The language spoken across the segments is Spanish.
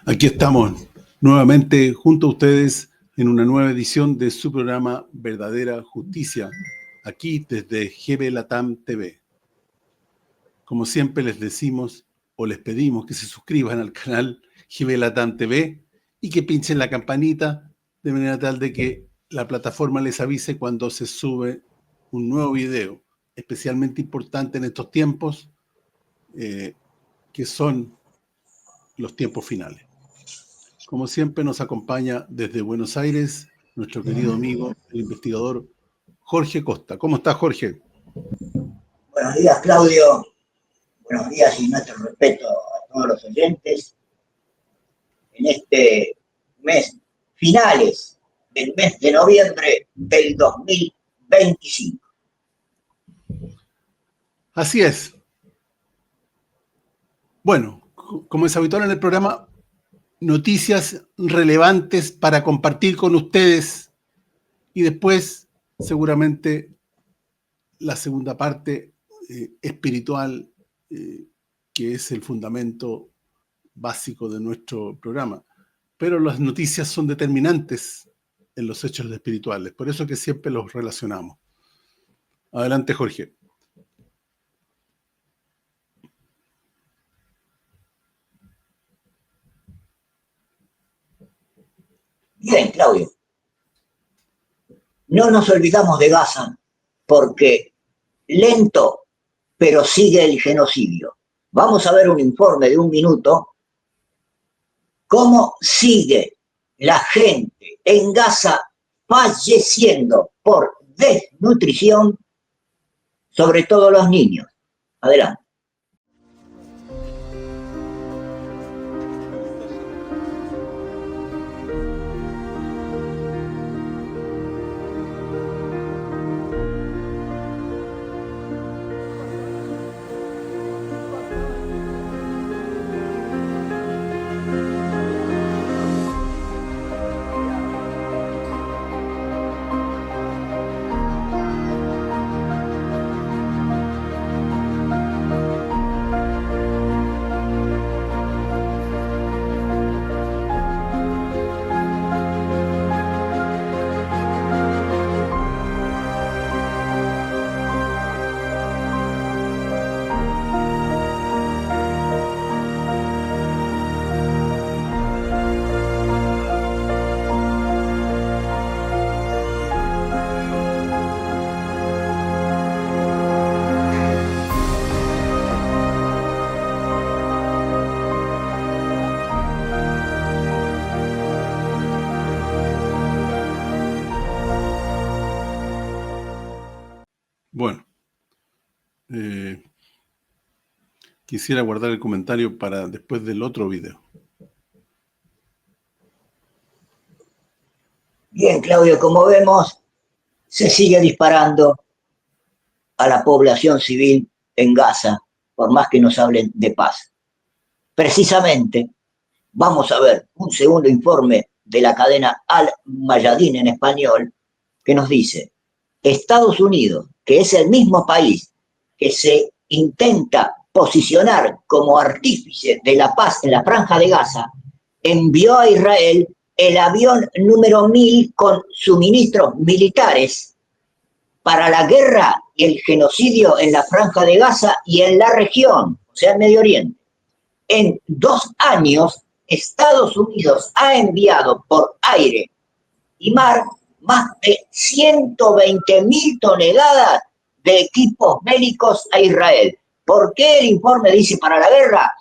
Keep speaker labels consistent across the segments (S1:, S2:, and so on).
S1: Aquí estamos nuevamente junto a ustedes en una nueva edición de su programa Verdadera Justicia, aquí desde GB Latam TV. Como siempre les decimos o les pedimos que se suscriban al canal GB Latam TV y que pinchen la campanita de manera tal de que la plataforma les avise cuando se sube un nuevo video, especialmente importante en estos tiempos, que son los tiempos finales. Como siempre nos acompaña desde Buenos Aires nuestro querido amigo, el investigador Jorge Costa. ¿Cómo estás, Jorge?
S2: Buenos días, Claudio. Buenos días y nuestro respeto a todos los oyentes. En este mes, finales del mes de noviembre del 2025.
S1: Así es. Bueno, como es habitual en el programa, noticias relevantes para compartir con ustedes y después seguramente la segunda parte espiritual, que es el fundamento básico de nuestro programa. Pero las noticias son determinantes en los hechos espirituales, por eso que siempre los relacionamos. Adelante, Jorge.
S2: Bien, Claudio. No nos olvidamos de Gaza porque lento, pero sigue el genocidio. Vamos a ver un informe de 1 minuto. ¿Cómo sigue la gente en Gaza falleciendo por desnutrición, sobre todo los niños? Adelante.
S1: Bueno, quisiera guardar el comentario para después del otro video.
S2: Bien, Claudio, como vemos, se sigue disparando a la población civil en Gaza, por más que nos hablen de paz. Precisamente, vamos a ver un segundo informe de la cadena Al Mayadin en español, que nos dice: Estados Unidos, que es el mismo país que se intenta posicionar como artífice de la paz en la Franja de Gaza, envió a Israel el avión número 1000 con suministros militares para la guerra y el genocidio en la Franja de Gaza y en la región, o sea, en Medio Oriente. En 2 años, Estados Unidos ha enviado por aire y mar más de 120.000 toneladas de equipos bélicos a Israel. ¿Por qué el informe dice para la guerra?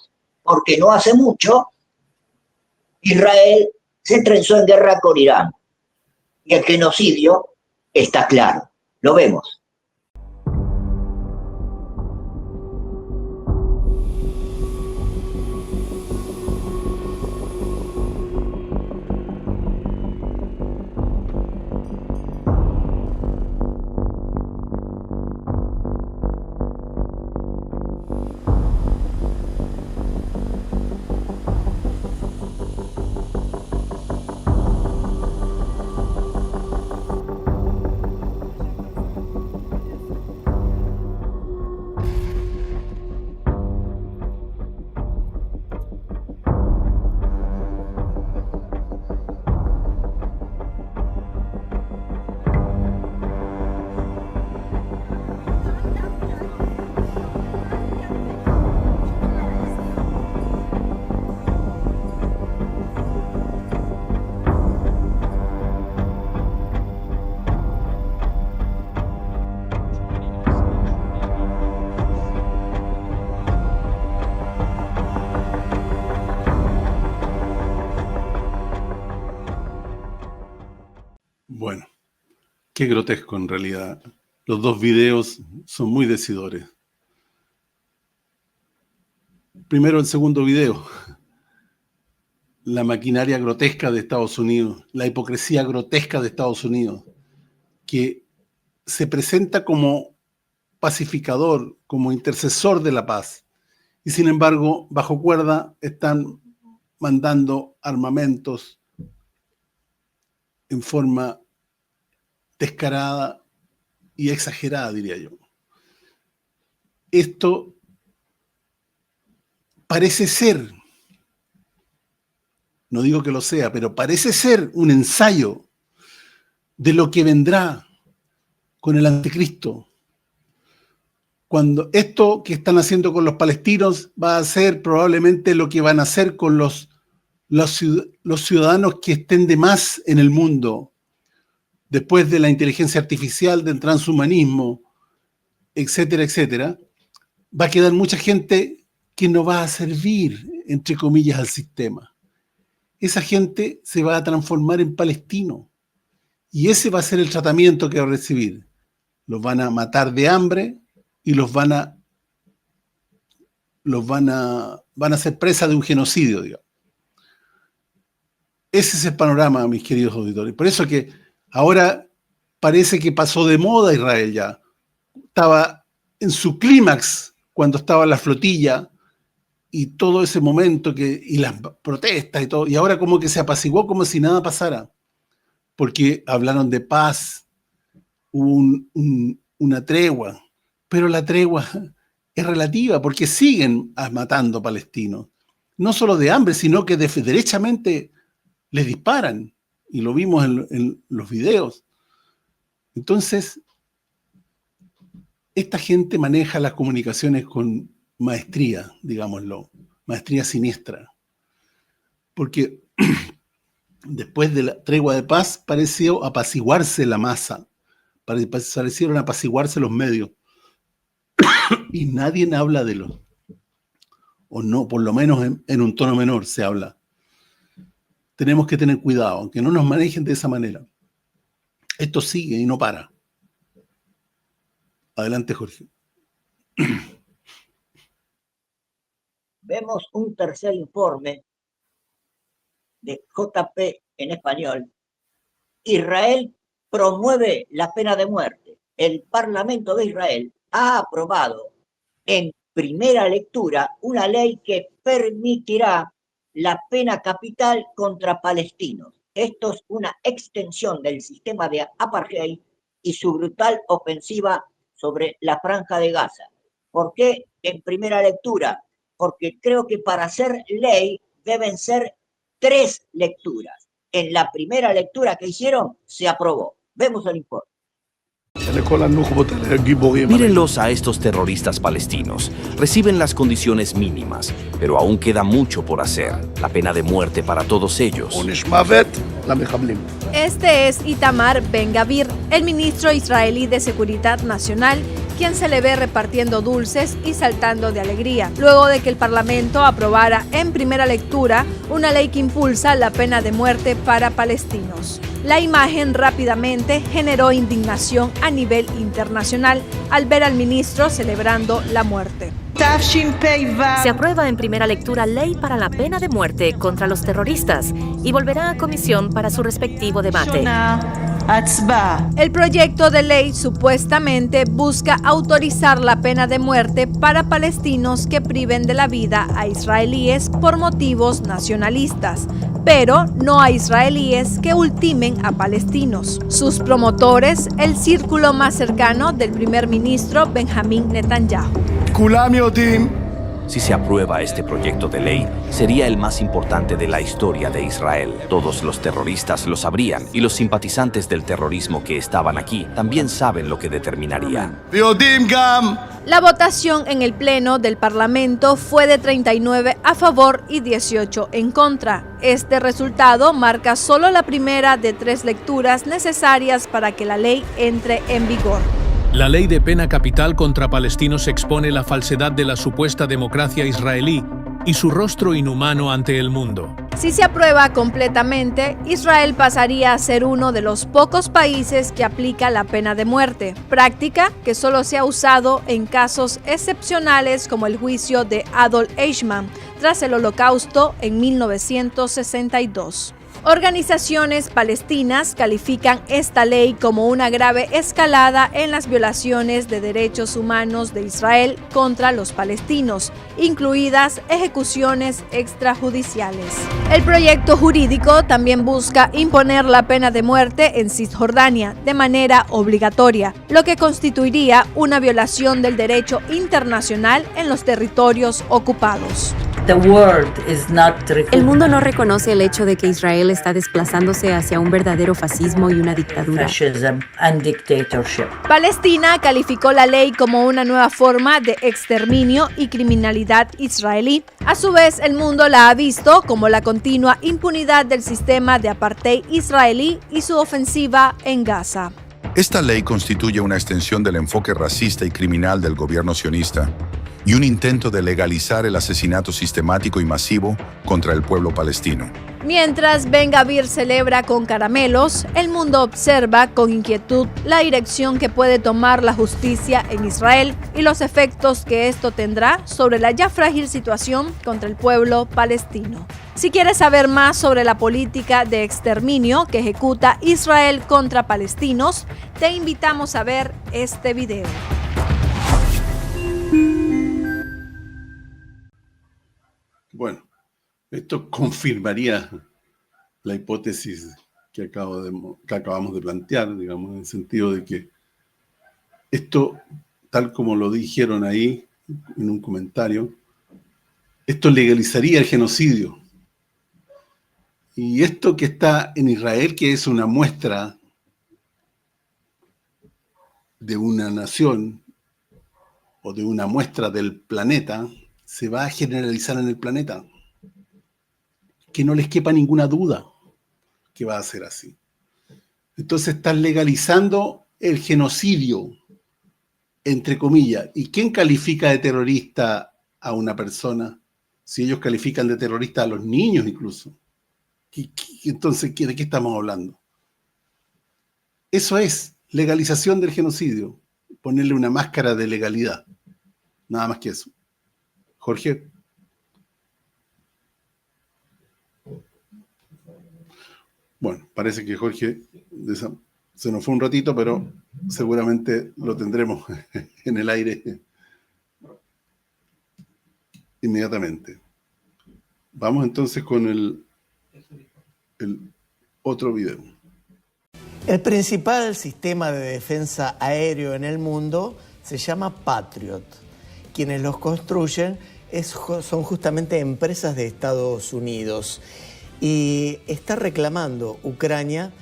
S2: Porque no hace mucho Israel se trenzó en guerra con Irán. Y el genocidio está claro. Lo vemos.
S1: Qué grotesco en realidad. Los dos videos son muy decidores. Primero el segundo video. La maquinaria grotesca de Estados Unidos, la hipocresía grotesca de Estados Unidos, que se presenta como pacificador, como intercesor de la paz, y sin embargo, bajo cuerda, están mandando armamentos en forma descarada y exagerada, diría yo. Esto parece ser, no digo que lo sea, pero parece ser un ensayo de lo que vendrá con el anticristo. Cuando esto que están haciendo con los palestinos va a ser probablemente lo que van a hacer con los ciudadanos que estén de más en el mundo, después de la inteligencia artificial, del transhumanismo, etcétera, etcétera. Va a quedar mucha gente que no va a servir, entre comillas, al sistema. Esa gente se va a transformar en palestino. Y ese va a ser el tratamiento que va a recibir. Los van a matar de hambre y van a ser presa de un genocidio, digamos. Ese es el panorama, mis queridos auditores. Por eso que ahora parece que pasó de moda Israel ya. Estaba en su clímax cuando estaba la flotilla y todo ese momento y las protestas y todo. Y ahora como que se apaciguó como si nada pasara. Porque hablaron de paz, hubo una tregua. Pero la tregua es relativa porque siguen matando palestinos. No solo de hambre, sino que derechamente les disparan. Y lo vimos en los videos. Entonces, esta gente maneja las comunicaciones con maestría, digámoslo, maestría siniestra. Porque después de la tregua de paz pareció apaciguarse la masa, parecieron apaciguarse los medios. Y nadie habla de los, o no, por lo menos en un tono menor se habla. Tenemos que tener cuidado, aunque no nos manejen de esa manera. Esto sigue y no para. Adelante, Jorge.
S2: Vemos un tercer informe de JP en español. Israel promueve la pena de muerte. El Parlamento de Israel ha aprobado en primera lectura una ley que permitirá la pena capital contra palestinos. Esto es una extensión del sistema de apartheid y su brutal ofensiva sobre la Franja de Gaza. ¿Por qué en primera lectura? Porque creo que para ser ley deben ser 3 lecturas. En la primera lectura que hicieron, se aprobó. Vemos el informe.
S3: Mírenlos a estos terroristas palestinos. Reciben las condiciones mínimas, pero aún queda mucho por hacer. La pena de muerte para todos ellos.
S4: Este es Itamar Ben-Gavir, el ministro israelí de Seguridad Nacional, quien se le ve repartiendo dulces y saltando de alegría, luego de que el Parlamento aprobara en primera lectura una ley que impulsa la pena de muerte para palestinos. La imagen rápidamente generó indignación a nivel internacional al ver al ministro celebrando la muerte.
S5: Se aprueba en primera lectura ley para la pena de muerte contra los terroristas y volverá a comisión para su respectivo debate.
S4: El proyecto de ley supuestamente busca autorizar la pena de muerte para palestinos que priven de la vida a israelíes por motivos nacionalistas, pero no a israelíes que ultimen a palestinos. Sus promotores, el círculo más cercano del primer ministro Benjamín Netanyahu.
S3: Si se aprueba este proyecto de ley, sería el más importante de la historia de Israel. Todos los terroristas lo sabrían y los simpatizantes del terrorismo que estaban aquí también saben lo que determinaría.
S4: La votación en el Pleno del Parlamento fue de 39 a favor y 18 en contra. Este resultado marca solo la primera de 3 lecturas necesarias para que la ley entre en vigor.
S6: La ley de pena capital contra palestinos expone la falsedad de la supuesta democracia israelí y su rostro inhumano ante el mundo.
S4: Si se aprueba completamente, Israel pasaría a ser uno de los pocos países que aplica la pena de muerte, práctica que solo se ha usado en casos excepcionales como el juicio de Adolf Eichmann tras el Holocausto en 1962. Organizaciones palestinas califican esta ley como una grave escalada en las violaciones de derechos humanos de Israel contra los palestinos, incluidas ejecuciones extrajudiciales. El proyecto jurídico también busca imponer la pena de muerte en Cisjordania de manera obligatoria, lo que constituiría una violación del derecho internacional en los territorios ocupados.
S7: El mundo no reconoce el hecho de que Israel está desplazándose hacia un verdadero fascismo y una dictadura.
S4: Palestina calificó la ley como una nueva forma de exterminio y criminalidad israelí. A su vez, el mundo la ha visto como la continua impunidad del sistema de apartheid israelí y su ofensiva en Gaza.
S8: Esta ley constituye una extensión del enfoque racista y criminal del gobierno sionista y un intento de legalizar el asesinato sistemático y masivo contra el pueblo palestino.
S4: Mientras Ben Gvir celebra con caramelos, el mundo observa con inquietud la dirección que puede tomar la justicia en Israel y los efectos que esto tendrá sobre la ya frágil situación contra el pueblo palestino. Si quieres saber más sobre la política de exterminio que ejecuta Israel contra palestinos, te invitamos a ver este video.
S1: Bueno, esto confirmaría la hipótesis que acabamos de plantear, digamos, en el sentido de que esto, tal como lo dijeron ahí en un comentario, esto legalizaría el genocidio. Y esto que está en Israel, que es una muestra de una nación o de una muestra del planeta, se va a generalizar en el planeta. Que no les quepa ninguna duda que va a ser así. Entonces están legalizando el genocidio, entre comillas. ¿Y quién califica de terrorista a una persona? Si ellos califican de terrorista a los niños incluso. Entonces, ¿de qué estamos hablando? Eso es legalización del genocidio. Ponerle una máscara de legalidad. Nada más que eso. Jorge. Bueno, parece que Jorge se nos fue un ratito, pero seguramente lo tendremos en el aire inmediatamente. Vamos entonces con el otro video.
S9: El principal sistema de defensa aéreo en el mundo se llama Patriot. Quienes los construyen son justamente empresas de Estados Unidos. Y está reclamando Ucrania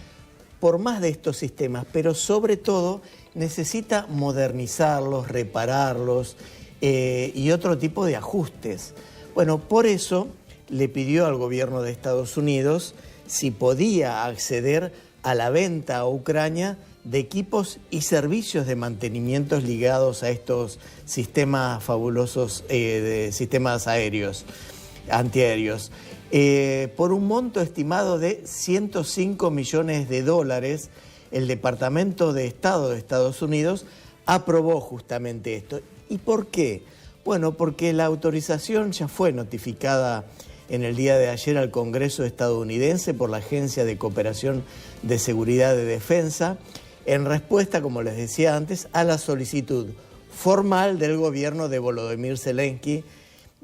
S9: por más de estos sistemas, pero sobre todo necesita modernizarlos, repararlos y otro tipo de ajustes. Bueno, por eso le pidió al gobierno de Estados Unidos si podía acceder a la venta a Ucrania de equipos y servicios de mantenimiento ligados a estos sistemas fabulosos de sistemas aéreos, antiaéreos. Por un monto estimado de $105 millones, el Departamento de Estado de Estados Unidos aprobó justamente esto. ¿Y por qué? Bueno, porque la autorización ya fue notificada en el día de ayer al Congreso estadounidense por la Agencia de Cooperación de Seguridad de Defensa, en respuesta, como les decía antes, a la solicitud formal del gobierno de Volodymyr Zelensky.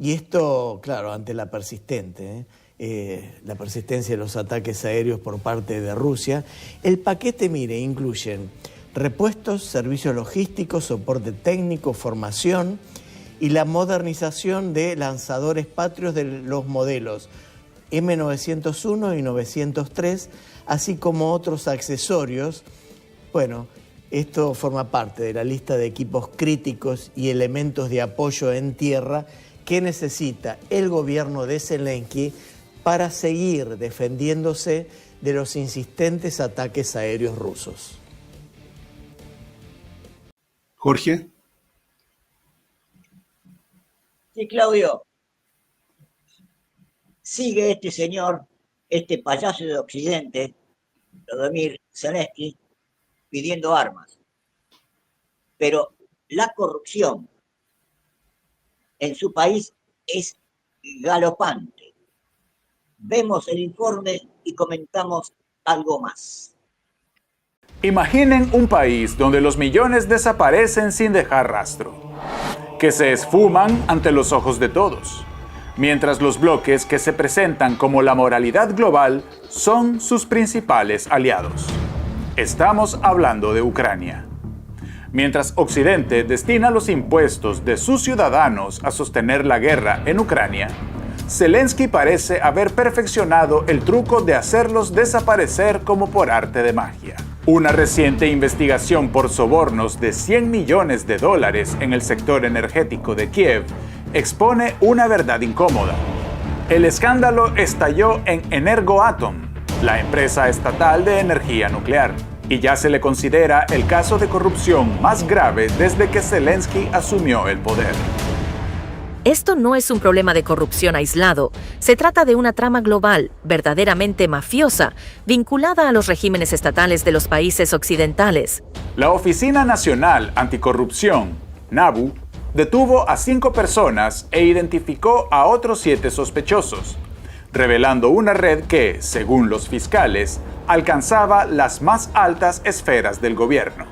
S9: Y esto, claro, ante la persistencia de los ataques aéreos por parte de Rusia. El paquete, mire, incluyen repuestos, servicios logísticos, soporte técnico, formación y la modernización de lanzadores Patriot de los modelos M901 y 903, así como otros accesorios. Bueno, esto forma parte de la lista de equipos críticos y elementos de apoyo en tierra que necesita el gobierno de Zelensky para seguir defendiéndose de los insistentes ataques aéreos rusos.
S1: Jorge.
S2: Sí, Claudio. sigue este señor, este payaso de Occidente, Volodymyr Zelensky, pidiendo armas. Pero la corrupción en su país es galopante. Vemos el informe y comentamos algo más.
S10: Imaginen un país donde los millones desaparecen sin dejar rastro, que se esfuman ante los ojos de todos, mientras los bloques que se presentan como la moralidad global son sus principales aliados. Estamos hablando de Ucrania. Mientras Occidente destina los impuestos de sus ciudadanos a sostener la guerra en Ucrania, Zelensky parece haber perfeccionado el truco de hacerlos desaparecer como por arte de magia. Una reciente investigación por sobornos de $100 millones en el sector energético de Kiev expone una verdad incómoda. El escándalo estalló en Energoatom, la empresa estatal de energía nuclear, y ya se le considera el caso de corrupción más grave desde que Zelensky asumió el poder.
S5: Esto no es un problema de corrupción aislado. Se trata de una trama global, verdaderamente mafiosa, vinculada a los regímenes estatales de los países occidentales.
S10: La Oficina Nacional Anticorrupción, NABU, detuvo a 5 personas e identificó a otros 7 sospechosos, revelando una red que, según los fiscales, alcanzaba las más altas esferas del gobierno.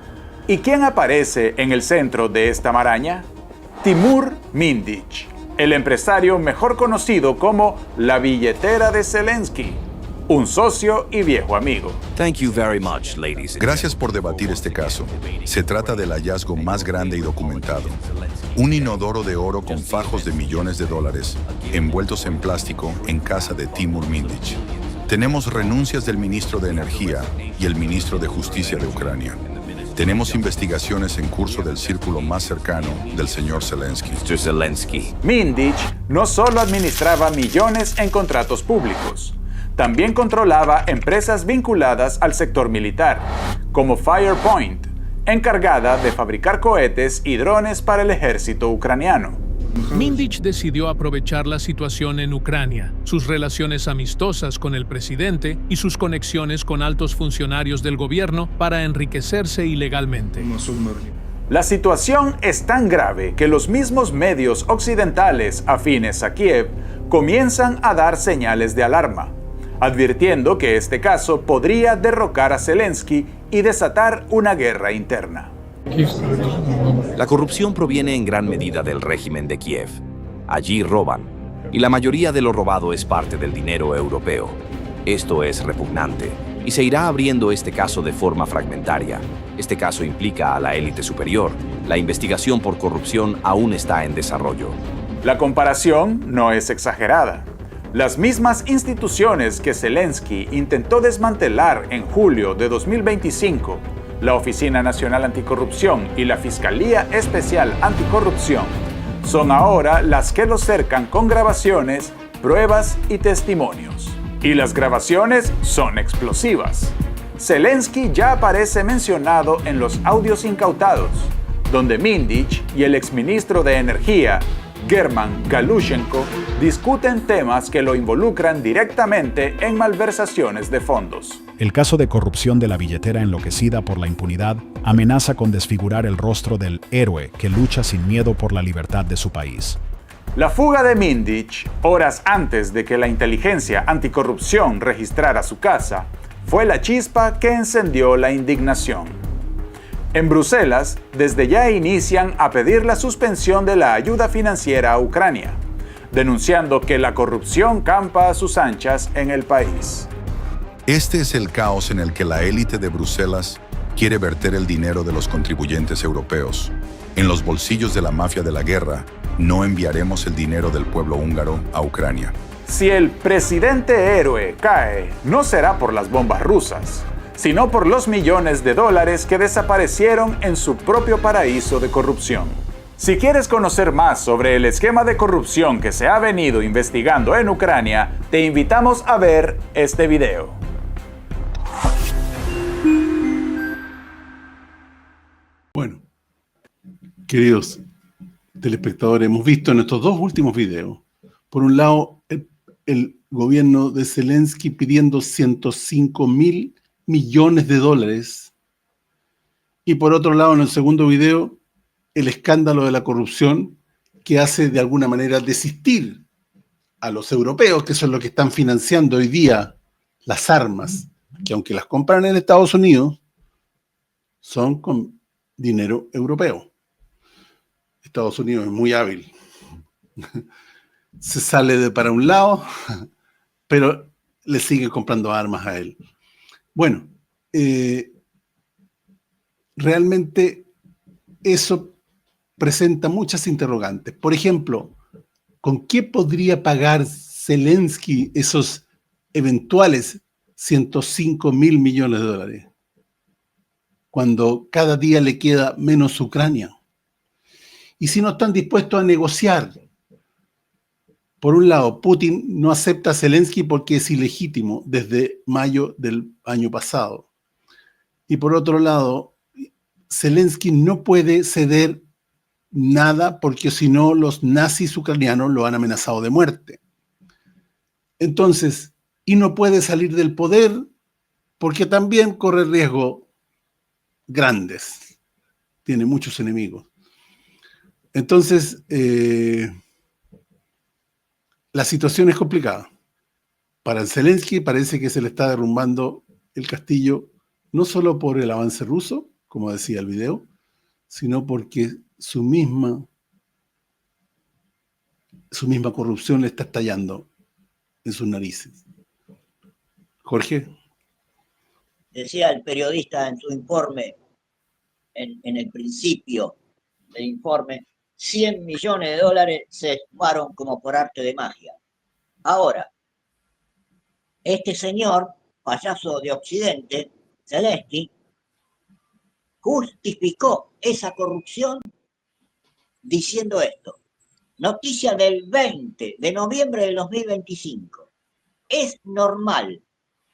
S10: ¿Y quién aparece en el centro de esta maraña? Timur Mindich, el empresario mejor conocido como la billetera de Zelensky, un socio y viejo amigo.
S8: Gracias por debatir este caso. Se trata del hallazgo más grande y documentado. Un inodoro de oro con fajos de millones de dólares, envueltos en plástico, en casa de Timur Mindich. Tenemos renuncias del ministro de Energía y el ministro de Justicia de Ucrania. Tenemos investigaciones en curso del círculo más cercano del señor Zelensky.
S10: Mindich no solo administraba millones en contratos públicos, también controlaba empresas vinculadas al sector militar, como Firepoint, encargada de fabricar cohetes y drones para el ejército ucraniano.
S6: Mindich decidió aprovechar la situación en Ucrania, sus relaciones amistosas con el presidente y sus conexiones con altos funcionarios del gobierno para enriquecerse ilegalmente.
S10: La situación es tan grave que los mismos medios occidentales afines a Kiev comienzan a dar señales de alarma, advirtiendo que este caso podría derrocar a Zelensky y desatar una guerra interna.
S3: La corrupción proviene en gran medida del régimen de Kiev. Allí roban, y la mayoría de lo robado es parte del dinero europeo. Esto es repugnante, y se irá abriendo este caso de forma fragmentaria. Este caso implica a la élite superior. La investigación por corrupción aún está en desarrollo.
S10: La comparación no es exagerada. Las mismas instituciones que Zelensky intentó desmantelar en julio de 2025, la Oficina Nacional Anticorrupción y la Fiscalía Especial Anticorrupción, son ahora las que lo cercan con grabaciones, pruebas y testimonios. Y las grabaciones son explosivas. Zelensky ya aparece mencionado en los audios incautados, donde Mindich y el exministro de Energía, German Galushenko, discuten temas que lo involucran directamente en malversaciones de fondos.
S11: El caso de corrupción de la billetera enloquecida por la impunidad amenaza con desfigurar el rostro del héroe que lucha sin miedo por la libertad de su país.
S10: La fuga de Mindich, horas antes de que la inteligencia anticorrupción registrara su casa, fue la chispa que encendió la indignación. En Bruselas, desde ya inician a pedir la suspensión de la ayuda financiera a Ucrania, denunciando que la corrupción campa a sus anchas en el país.
S8: Este es el caos en el que la élite de Bruselas quiere verter el dinero de los contribuyentes europeos. En los bolsillos de la mafia de la guerra, no enviaremos el dinero del pueblo húngaro a Ucrania.
S10: Si el presidente héroe cae, no será por las bombas rusas, sino por los millones de dólares que desaparecieron en su propio paraíso de corrupción. Si quieres conocer más sobre el esquema de corrupción que se ha venido investigando en Ucrania, te invitamos a ver este video.
S1: Bueno, queridos telespectadores, hemos visto en estos dos últimos videos, por un lado, el gobierno de Zelensky pidiendo 105.000 millones de dólares. Y por otro lado, en el segundo video, el escándalo de la corrupción que hace de alguna manera desistir a los europeos, que son los que están financiando hoy día las armas, que aunque las compran en Estados Unidos, son con dinero europeo. Estados Unidos es muy hábil. Se sale para un lado, pero le sigue comprando armas a él. Bueno, realmente eso presenta muchas interrogantes. Por ejemplo, ¿con qué podría pagar Zelensky esos eventuales 105.000 millones de dólares? Cuando cada día le queda menos Ucrania. Y si no están dispuestos a negociar, por un lado, Putin no acepta a Zelensky porque es ilegítimo desde mayo del año pasado. Y por otro lado, Zelensky no puede ceder nada porque si no los nazis ucranianos lo han amenazado de muerte. Entonces, y no puede salir del poder porque también corre riesgos grandes. Tiene muchos enemigos. Entonces, la situación es complicada. Para Zelensky parece que se le está derrumbando el castillo, no solo por el avance ruso, como decía el video, sino porque su misma corrupción le está estallando en sus narices. Jorge.
S2: Decía el periodista en su informe, en el principio del informe, 100 millones de dólares se esfumaron como por arte de magia. Ahora, este señor, payaso de Occidente, Zelensky, justificó esa corrupción diciendo esto. Noticia del 20 de noviembre del 2025. Es normal,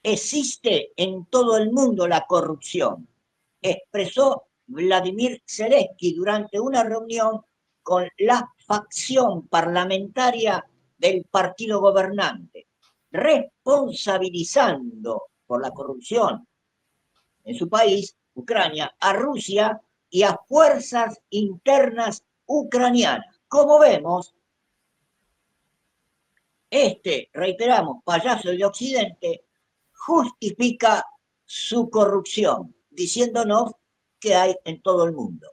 S2: existe en todo el mundo la corrupción, expresó Vladimir Zelensky durante una reunión con la facción parlamentaria del partido gobernante, responsabilizando por la corrupción en su país, Ucrania, a Rusia y a fuerzas internas ucranianas. Como vemos, reiteramos, payaso de Occidente, justifica su corrupción, diciéndonos que hay en todo el mundo.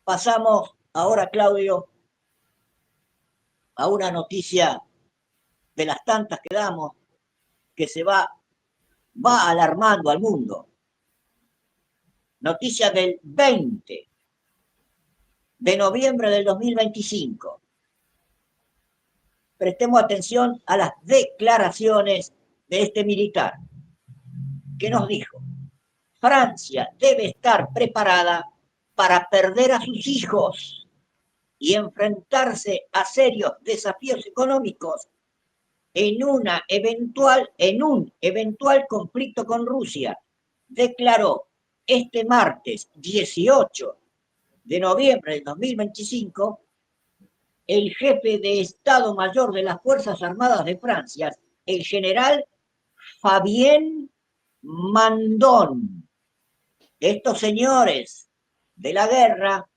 S2: Pasamos ahora, Claudio, a una noticia de las tantas que damos que se va alarmando al mundo. Noticia del 20 de noviembre del 2025. Prestemos atención a las declaraciones de este militar, que nos dijo: Francia debe estar preparada para perder a sus hijos y enfrentarse a serios desafíos económicos en un eventual conflicto con Rusia, declaró este martes 18 de noviembre del 2025 el jefe de Estado Mayor de las Fuerzas Armadas de Francia, el general Fabien Mandon. Estos señores de la guerra,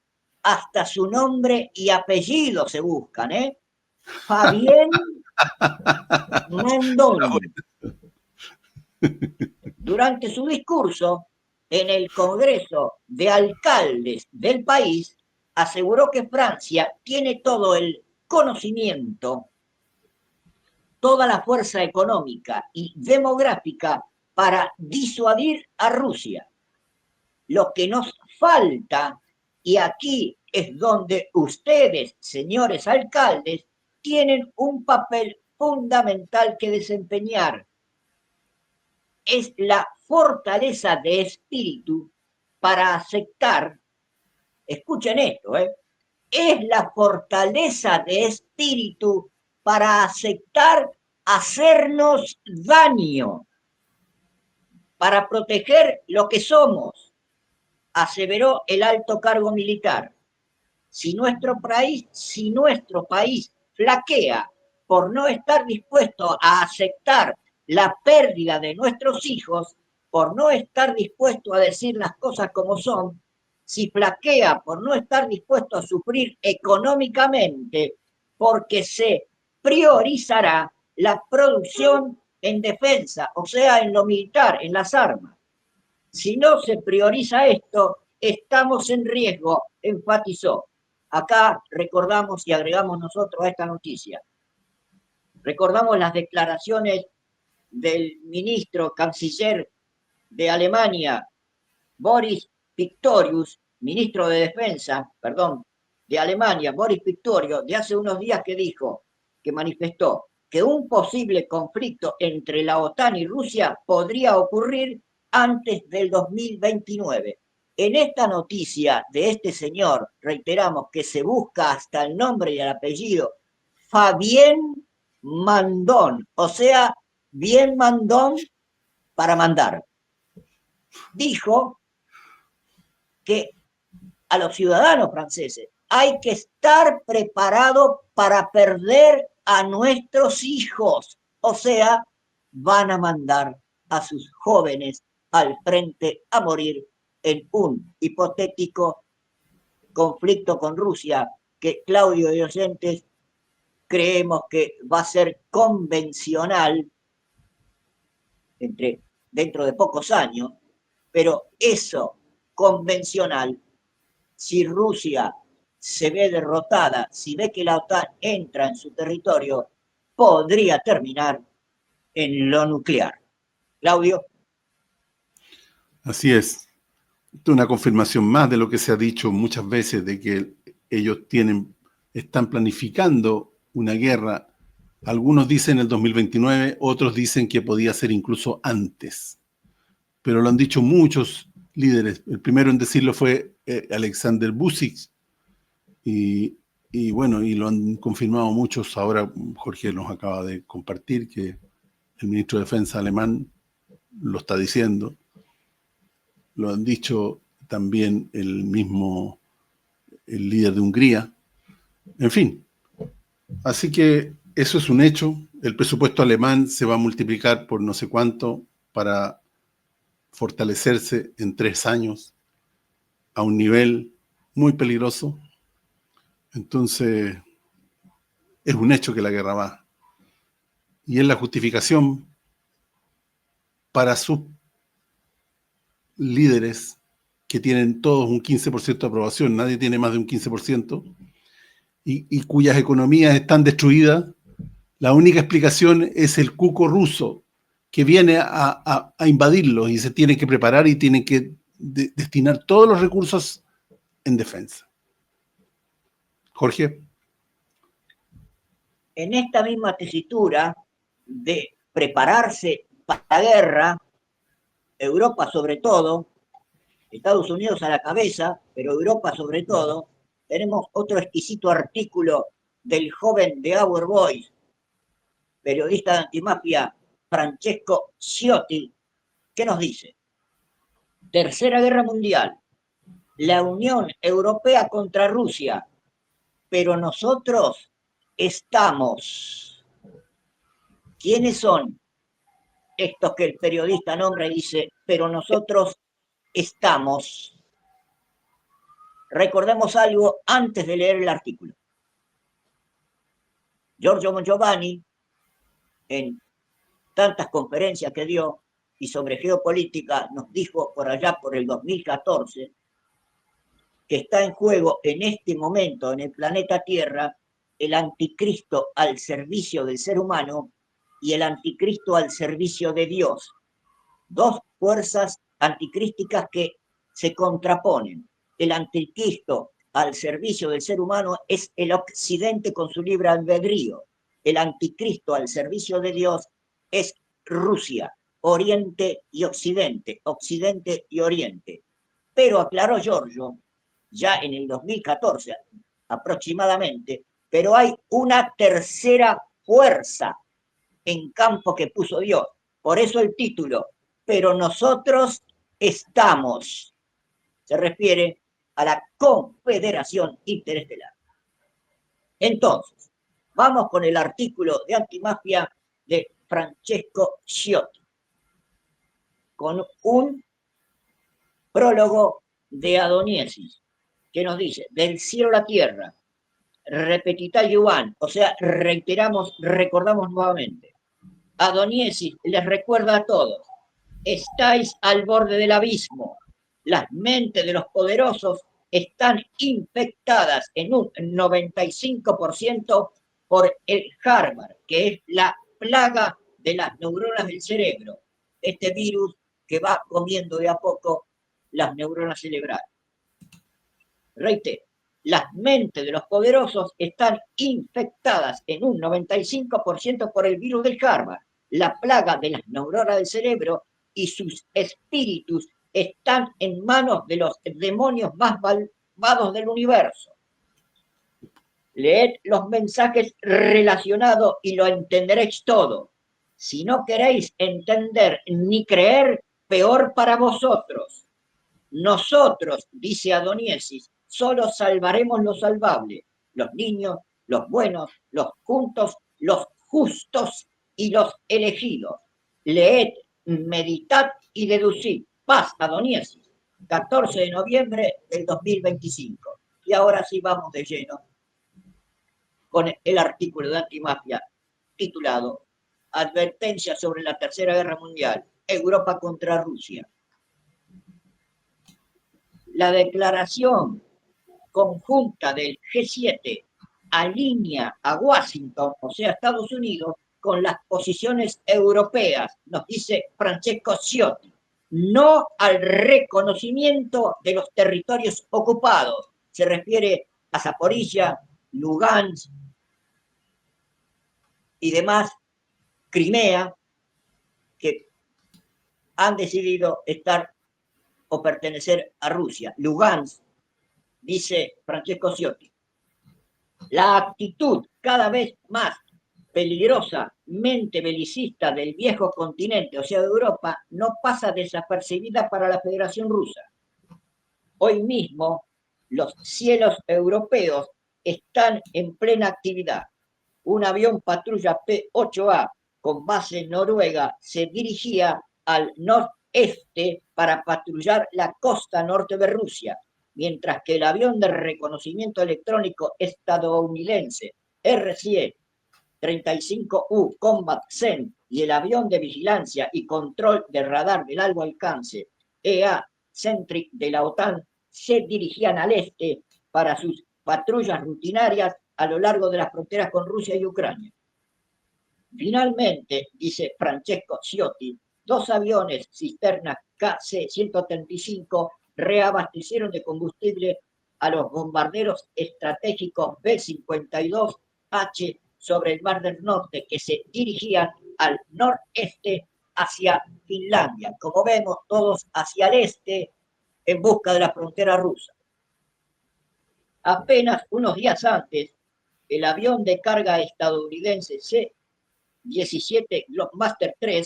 S2: hasta su nombre y apellido se buscan, Fabien Mandon. Durante su discurso en el Congreso de Alcaldes del país, aseguró que Francia tiene todo el conocimiento, toda la fuerza económica y demográfica para disuadir a Rusia. Lo que nos falta, y aquí es donde ustedes, señores alcaldes, tienen un papel fundamental que desempeñar, es la fortaleza de espíritu para aceptar, escuchen esto, es la fortaleza de espíritu para aceptar hacernos daño, para proteger lo que somos, aseveró el alto cargo militar. Si nuestro país flaquea por no estar dispuesto a aceptar la pérdida de nuestros hijos, por no estar dispuesto a decir las cosas como son, si flaquea por no estar dispuesto a sufrir económicamente, porque se priorizará la producción en defensa, o sea, en lo militar, en las armas. Si no se prioriza esto, estamos en riesgo, enfatizó. Acá recordamos y agregamos nosotros a esta noticia. Recordamos las declaraciones del ministro canciller de Alemania, Boris Pistorius, ministro de Defensa, de Alemania, Boris Pistorius, de hace unos días que manifestó que un posible conflicto entre la OTAN y Rusia podría ocurrir antes del 2029. En esta noticia de este señor, reiteramos que se busca hasta el nombre y el apellido, Fabien Mandón, o sea, bien mandón para mandar. Dijo que a los ciudadanos franceses hay que estar preparados para perder a nuestros hijos, o sea, van a mandar a sus jóvenes al frente a morir en un hipotético conflicto con Rusia que Claudio y oyentes creemos que va a ser convencional dentro de pocos años, pero eso convencional, si Rusia se ve derrotada, si ve que la OTAN entra en su territorio, podría terminar en lo nuclear. Claudio.
S1: Así es. Esto es una confirmación más de lo que se ha dicho muchas veces, de que ellos están planificando una guerra. Algunos dicen el 2029, otros dicen que podía ser incluso antes. Pero lo han dicho muchos líderes. El primero en decirlo fue Alexander Vučić. Y bueno, y lo han confirmado muchos. Ahora Jorge nos acaba de compartir que el ministro de Defensa alemán lo está diciendo. Lo han dicho también el líder de Hungría. En fin. Así que eso es un hecho. El presupuesto alemán se va a multiplicar por no sé cuánto para fortalecerse en 3 años a un nivel muy peligroso. Entonces, es un hecho que la guerra va. Y es la justificación para sus líderes que tienen todos un 15% de aprobación, nadie tiene más de un 15%, y cuyas economías están destruidas. La única explicación es el cuco ruso que viene a invadirlos y se tienen que preparar y tienen que destinar todos los recursos en defensa. Jorge.
S2: En esta misma tesitura de prepararse para la guerra, Europa sobre todo, Estados Unidos a la cabeza, pero Europa sobre todo, tenemos otro exquisito artículo del joven de Our Voice, periodista de antimafia Francesco Ciotti, que nos dice: Tercera Guerra Mundial, la Unión Europea contra Rusia, pero nosotros estamos. ¿Quiénes son estos que el periodista nombra y dice, pero nosotros estamos? Recordemos algo antes de leer el artículo. Giorgio Mongiovanni, en tantas conferencias que dio y sobre geopolítica, nos dijo por allá por el 2014 que está en juego en este momento en el planeta Tierra el anticristo al servicio del ser humano y el anticristo al servicio de Dios. Dos fuerzas anticrísticas que se contraponen. El anticristo al servicio del ser humano es el occidente con su libre albedrío. El anticristo al servicio de Dios es Rusia, Oriente y Occidente, Occidente y Oriente. Pero aclaró Giorgio, ya en el 2014 aproximadamente, pero hay una tercera fuerza en campo que puso Dios. Por eso el título, pero nosotros estamos. Se refiere a la Confederación Interestelar. Entonces, Vamos con el artículo de Antimafia de Francesco Ciotti, con un prólogo de Adoniesis, que nos dice: del cielo a la tierra, repetita Yuan, o sea, recordamos nuevamente. Adoniesis les recuerda a todos: estáis al borde del abismo. Las mentes de los poderosos están infectadas en un 95% por el Harvard, que es la plaga de las neuronas del cerebro, este virus que va comiendo de a poco las neuronas cerebrales. Reitero, las mentes de los poderosos están infectadas en un 95% por el virus del Harvard, la plaga de las neuronas del cerebro, y sus espíritus están en manos de los demonios más malvados del universo. Leed los mensajes relacionados y lo entenderéis todo. Si no queréis entender ni creer, peor para vosotros. Nosotros, dice Adoniesis, solo salvaremos lo salvable: los niños, los buenos, los juntos, los justos y los elegidos. Leed, meditad y deducid. Paz, Adoniesis, 14 de noviembre del 2025. Y ahora sí vamos de lleno con el artículo de Antimafia titulado Advertencia sobre la Tercera Guerra Mundial, Europa contra Rusia. La declaración conjunta del G7 alinea a Washington, o sea, Estados Unidos, con las posiciones europeas, nos dice Francesco Ciotti, no al reconocimiento de los territorios ocupados. Se refiere a Zaporizhia, Lugansk y demás, Crimea, que han decidido estar o pertenecer a Rusia. Lugansk, dice Francesco Ciotti, la actitud cada vez más peligrosamente belicista del viejo continente, o sea, de Europa, no pasa desapercibida para la Federación Rusa. Hoy mismo, los cielos europeos están en plena actividad. Un avión patrulla P-8A con base en Noruega se dirigía al noreste para patrullar la costa norte de Rusia, mientras que el avión de reconocimiento electrónico estadounidense RCE 35U Combat Zen y el avión de vigilancia y control de radar de largo alcance EA Sentry de la OTAN se dirigían al este para sus patrullas rutinarias a lo largo de las fronteras con Rusia y Ucrania. Finalmente, dice Francesco Ciotti, 2 aviones cisternas KC-135 reabastecieron de combustible a los bombarderos estratégicos B-52H sobre el Mar del Norte, que se dirigían al noreste hacia Finlandia. Como vemos, todos hacia el este en busca de la frontera rusa. Apenas unos días antes, el avión de carga estadounidense C-17 Globemaster III,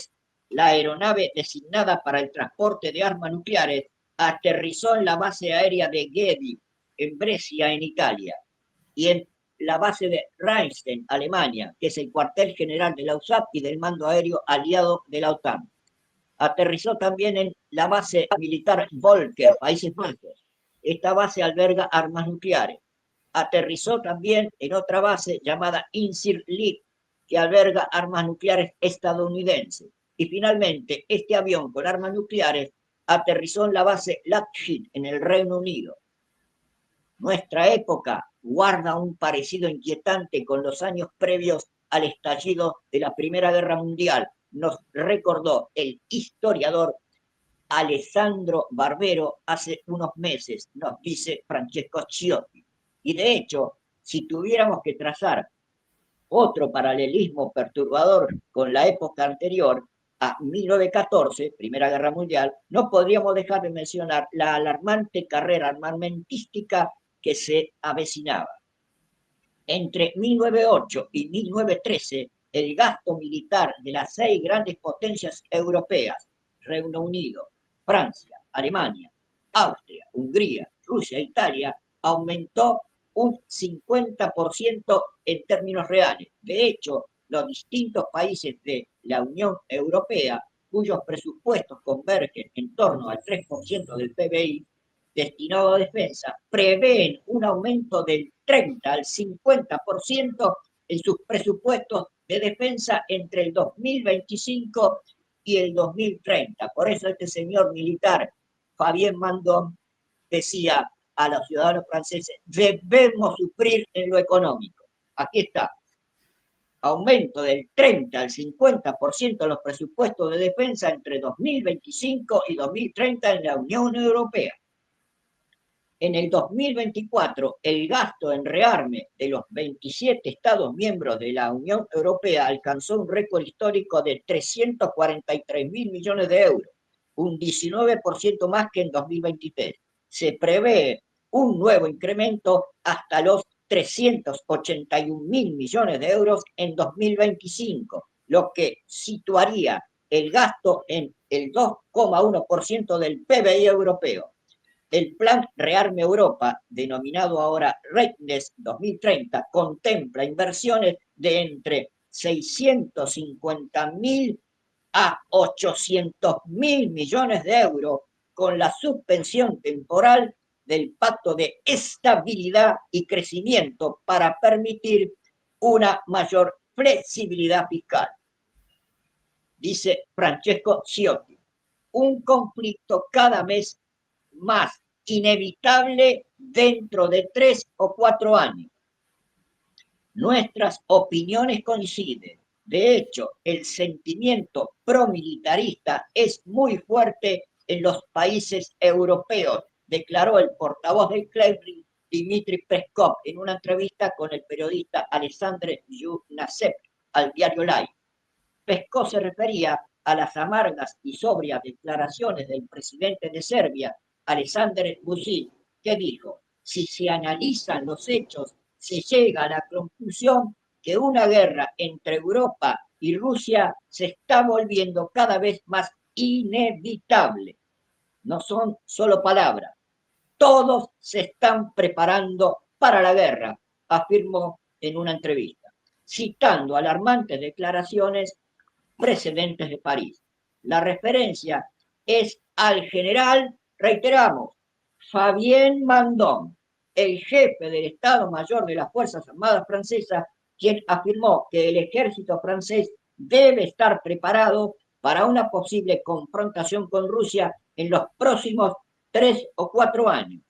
S2: la aeronave designada para el transporte de armas nucleares, aterrizó en la base aérea de Gedi, en Brescia, en Italia, y en la base de Rheinstein, Alemania, que es el cuartel general de la USAF y del mando aéreo aliado de la OTAN. Aterrizó también en la base militar Volker, Países Bajos. Esta base alberga armas nucleares. Aterrizó también en otra base llamada Incirlik, que alberga armas nucleares estadounidenses. Y finalmente, este avión con armas nucleares aterrizó en la base Lockheed, en el Reino Unido. Nuestra época guarda un parecido inquietante con los años previos al estallido de la Primera Guerra Mundial, nos recordó el historiador Alessandro Barbero hace unos meses, nos dice Francesco Ciotti. Y de hecho, si tuviéramos que trazar otro paralelismo perturbador con la época anterior, a 1914, Primera Guerra Mundial, no podríamos dejar de mencionar la alarmante carrera armamentística que se avecinaba. Entre 1908 y 1913, el gasto militar de las 6 grandes potencias europeas, Reino Unido, Francia, Alemania, Austria, Hungría, Rusia e Italia, aumentó un 50% en términos reales. De hecho, los distintos países de la Unión Europea, cuyos presupuestos convergen en torno al 3% del PBI destinado a defensa, prevén un aumento del 30 al 50% en sus presupuestos de defensa entre el 2025 y el 2030. Por eso este señor militar, Fabien Mandon, decía a los ciudadanos franceses, debemos sufrir en lo económico. Aquí está. Aumento del 30 al 50% de los presupuestos de defensa entre 2025 y 2030 en la Unión Europea. En el 2024, el gasto en rearme de los 27 Estados miembros de la Unión Europea alcanzó un récord histórico de 343.000 millones de euros, un 19% más que en 2023. Se prevé un nuevo incremento hasta los 381.000 millones de euros en 2025, lo que situaría el gasto en el 2,1% del PBI europeo. El Plan Rearme Europa, denominado ahora Readiness 2030, contempla inversiones de entre 650.000 a 800.000 millones de euros, con la suspensión temporal del Pacto de Estabilidad y Crecimiento para permitir una mayor flexibilidad fiscal. Dice Francesco Ciotti, un conflicto cada vez más inevitable dentro de 3 o 4 años. Nuestras opiniones coinciden. De hecho, el sentimiento promilitarista es muy fuerte en los países europeos, declaró el portavoz del Kremlin, Dmitry Peskov, en una entrevista con el periodista Alexander Yunasev al diario Live. Peskov se refería a las amargas y sobrias declaraciones del presidente de Serbia, Alexander Vučić, que dijo, si se analizan los hechos, se llega a la conclusión que una guerra entre Europa y Rusia se está volviendo cada vez más inevitable. No son solo palabras. Todos se están preparando para la guerra, afirmó en una entrevista, citando alarmantes declaraciones precedentes de París. La referencia es al general, reiteramos, Fabien Mandon, el jefe del Estado Mayor de las Fuerzas Armadas Francesas, quien afirmó que el ejército francés debe estar preparado para una posible confrontación con Rusia en los próximos 3 o 4 años.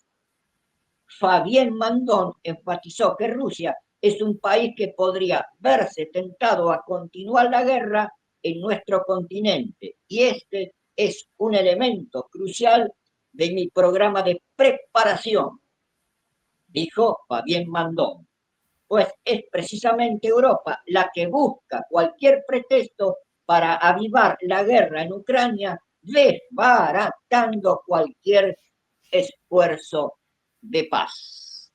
S2: Fabien Mandon enfatizó que Rusia es un país que podría verse tentado a continuar la guerra en nuestro continente, y este es un elemento crucial de mi programa de preparación, dijo Fabien Mandon, pues es precisamente Europa la que busca cualquier pretexto para avivar la guerra en Ucrania, desbaratando cualquier esfuerzo de paz.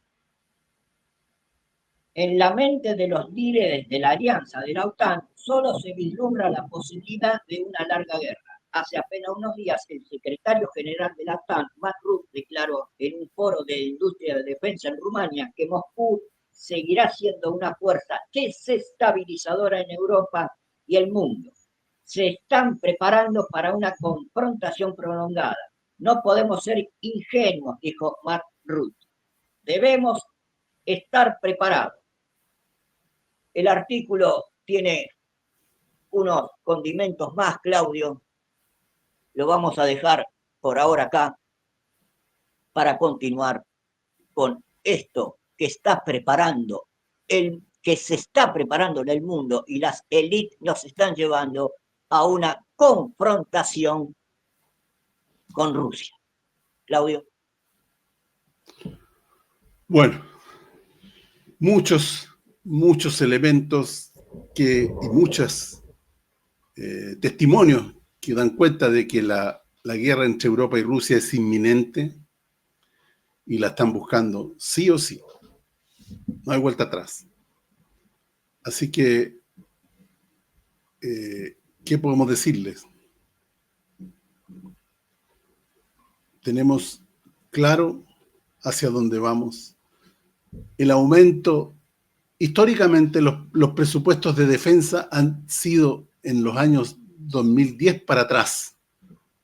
S2: En la mente de los líderes de la alianza de la OTAN solo se vislumbra la posibilidad de una larga guerra. Hace apenas unos días, el secretario general de la OTAN, Mark Rutte, declaró en un foro de industria de defensa en Rumania que Moscú seguirá siendo una fuerza desestabilizadora en Europa y el mundo. Se están preparando para una confrontación prolongada. No podemos ser ingenuos, dijo Mark Rutte. Debemos estar preparados. El artículo tiene unos condimentos más, Claudio. Lo vamos a dejar por ahora acá para continuar con esto que está preparando, que se está preparando en el mundo, y las élites nos están llevando a una confrontación con Rusia. Claudio.
S1: Bueno, muchos elementos y muchos testimonios que dan cuenta de que la guerra entre Europa y Rusia es inminente y la están buscando sí o sí. No hay vuelta atrás. Así que, ¿qué podemos decirles? Tenemos claro hacia dónde vamos. el aumento, históricamente los presupuestos de defensa han sido en los años 2010 para atrás,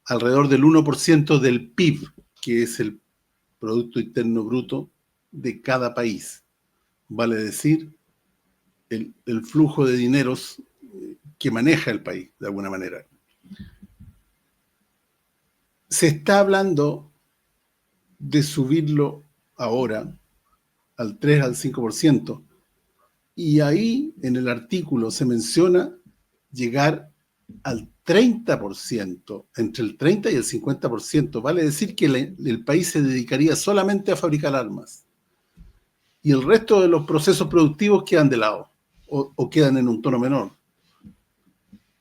S1: alrededor del 1% del PIB, que es el Producto Interno Bruto de cada país. Vale decir, el flujo de dineros que maneja el país, de alguna manera. Se está hablando de subirlo ahora al 3 al 5%, y ahí en el artículo se menciona llegar al 30%, entre el 30 y el 50%. Vale decir que el país se dedicaría solamente a fabricar armas, y el resto de los procesos productivos quedan de lado, o quedan en un tono menor.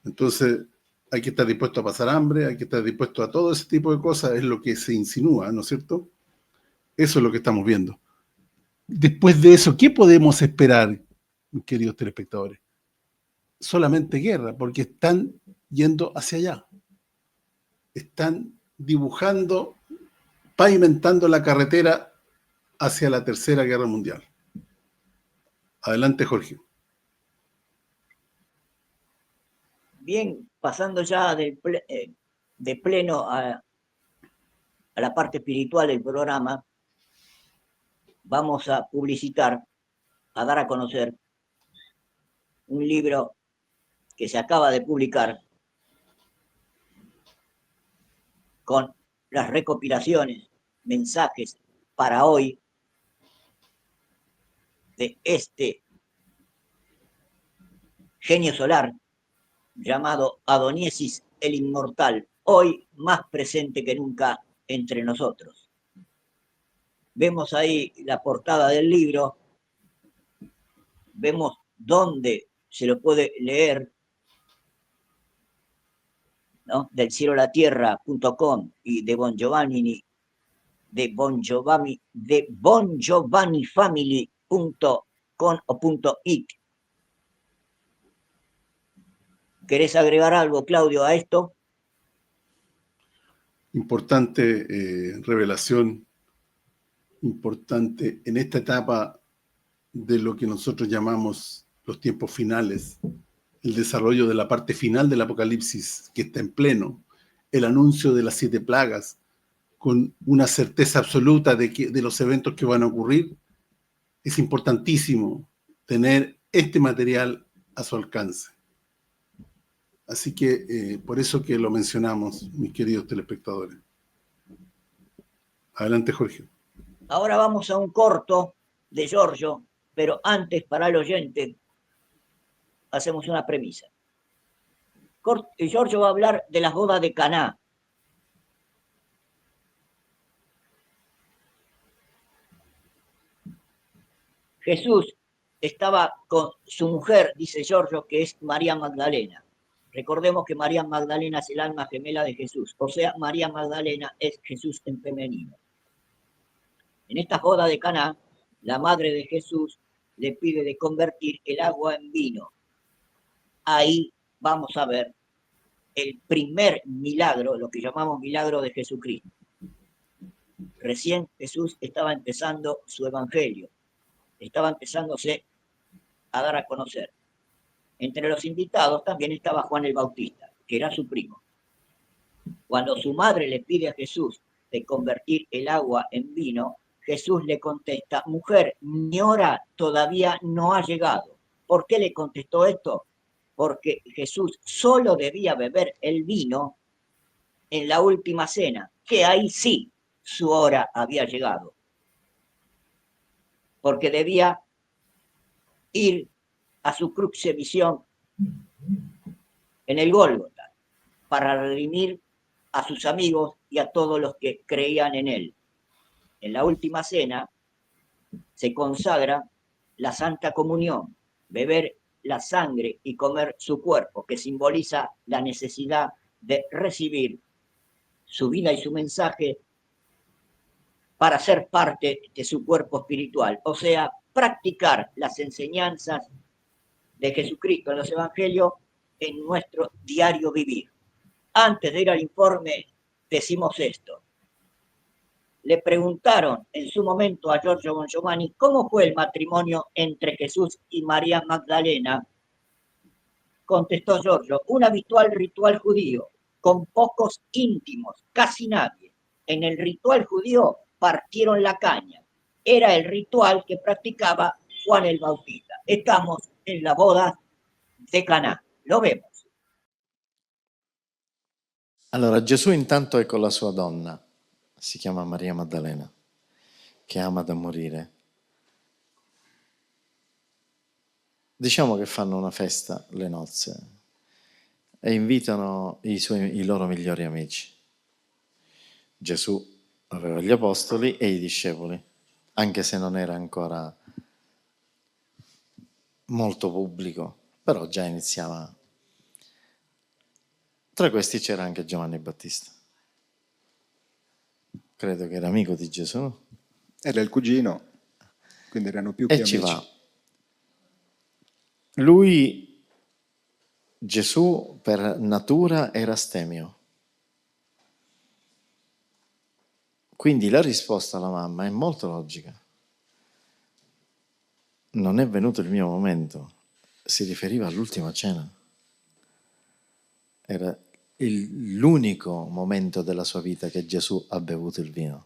S1: Entonces hay que estar dispuesto a pasar hambre, hay que estar dispuesto a todo ese tipo de cosas, es lo que se insinúa, ¿no es cierto? Eso es lo que estamos viendo. Después de eso, ¿qué podemos esperar, mis queridos telespectadores? Solamente guerra, porque están yendo hacia allá. Están dibujando, pavimentando la carretera hacia la Tercera Guerra Mundial. Adelante, Jorge.
S2: Bien, pasando ya de pleno a la parte espiritual del programa, vamos a publicitar, a dar a conocer un libro que se acaba de publicar con las recopilaciones, mensajes para hoy de este genio solar llamado Adoniesis el Inmortal, hoy más presente que nunca entre nosotros. Vemos ahí la portada del libro, vemos dónde se lo puede leer, ¿no? Del cielo a la tierra.com y de bongiovanifamily.com o .it. ¿Querés agregar algo, Claudio, a esto?
S1: Importante revelación, importante en esta etapa de lo que nosotros llamamos los tiempos finales, el desarrollo de la parte final del Apocalipsis, que está en pleno, el anuncio de las 7 plagas, con una certeza absoluta de los eventos que van a ocurrir. Es importantísimo tener este material a su alcance. Así que por eso que lo mencionamos, mis queridos telespectadores. Adelante, Jorge.
S2: Ahora vamos a un corto de Giorgio, pero antes, para el oyente, hacemos una premisa. Giorgio va a hablar de las bodas de Caná. Jesús estaba con su mujer, dice Giorgio, que es María Magdalena. Recordemos que María Magdalena es el alma gemela de Jesús, o sea, María Magdalena es Jesús en femenino. En esta boda de Caná, la madre de Jesús le pide de convertir el agua en vino. Ahí vamos a ver el primer milagro, lo que llamamos milagro de Jesucristo. Recién Jesús estaba empezando su evangelio, estaba empezándose a dar a conocer. Entre los invitados también estaba Juan el Bautista, que era su primo. Cuando su madre le pide a Jesús de convertir el agua en vino, Jesús le contesta: mujer, mi hora todavía no ha llegado. ¿Por qué le contestó esto? Porque Jesús solo debía beber el vino en la última cena, que ahí sí su hora había llegado. Porque debía ir a su crucifixión en el Gólgota para redimir a sus amigos y a todos los que creían en él. En la última cena se consagra la Santa Comunión, beber la sangre y comer su cuerpo, que simboliza la necesidad de recibir su vida y su mensaje para ser parte de su cuerpo espiritual, o sea, practicar las enseñanzas de Jesucristo en los evangelios en nuestro diario vivir. Antes de ir al informe, decimos esto. le preguntaron en su momento a Giorgio Bon Giovanni cómo fue el matrimonio entre Jesús y María Magdalena, contestó Giorgio: un habitual ritual judío, con pocos íntimos, casi nadie. En el ritual judío partieron la caña. Era el ritual che practicava Juan el Bautista. Estamos en la boda de Caná. Lo vemos.
S12: Allora, Gesù intanto è con la sua donna, si chiama Maria Maddalena, che ama da morire. Diciamo che fanno una festa, le nozze, e invitano i loro migliori amici. Gesù aveva gli apostoli e i discepoli, anche se non era ancora molto pubblico, però già iniziava. Tra questi c'era anche Giovanni Battista. Credo che era amico di Gesù.
S13: Era il cugino, quindi erano più che amici.
S12: E ci va. Lui, Gesù, per natura era astemio. Quindi la risposta alla mamma è molto logica. Non è venuto il mio momento. Si riferiva all'ultima cena. Era l'unico momento della sua vita che Gesù ha bevuto il vino.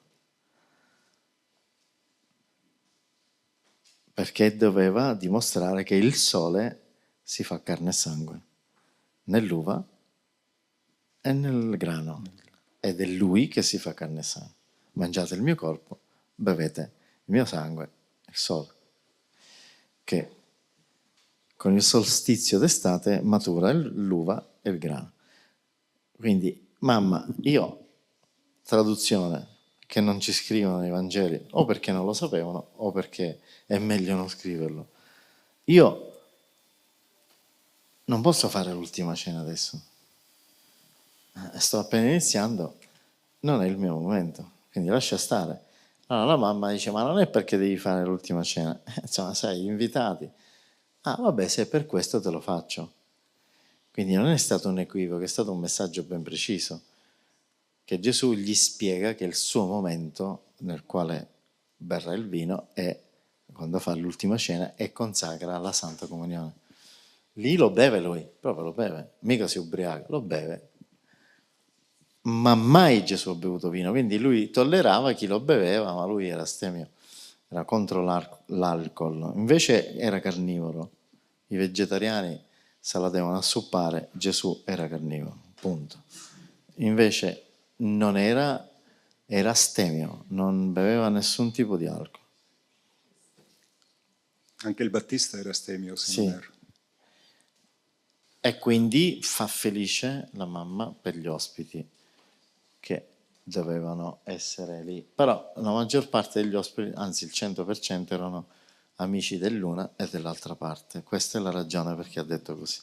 S12: Perché doveva dimostrare che il sole si fa carne e sangue, nell'uva e nel grano. Ed è lui che si fa carne e sangue. Mangiate il mio corpo, bevete il mio sangue, il sole, che con il solstizio d'estate matura l'uva e il grano. Quindi, mamma, io, traduzione, che non ci scrivono i Vangeli, o perché non lo sapevano, o perché è meglio non scriverlo. Io non posso fare l'ultima cena adesso. Sto appena iniziando, non è il mio momento, quindi lascia stare. Allora la mamma dice: ma non è perché devi fare l'ultima cena, insomma, sai, gli invitati. Ah, vabbè, se è per questo te lo faccio. Quindi non è stato un equivoco, è stato un messaggio ben preciso, che Gesù gli spiega che il suo momento nel quale berrà il vino è quando fa l'ultima cena e consacra la Santa Comunione. Lì lo beve lui, proprio lo beve, mica si ubriaca, lo beve. Ma mai Gesù ha bevuto vino, quindi lui tollerava chi lo beveva, ma lui era astemio, era contro l'alcol. Invece era carnivoro. I vegetariani se la devono assuppare, Gesù era carnivoro, punto. Invece non era astemio, non beveva nessun tipo di alcol.
S13: Anche il Battista era astemio, se
S12: sì.
S13: Non erro.
S12: E quindi fa felice la mamma per gli ospiti che dovevano essere lì. Però la maggior parte degli ospiti, anzi il 100%, erano amici dell'una e dell'altra parte. Questa è la ragione perché ha detto così.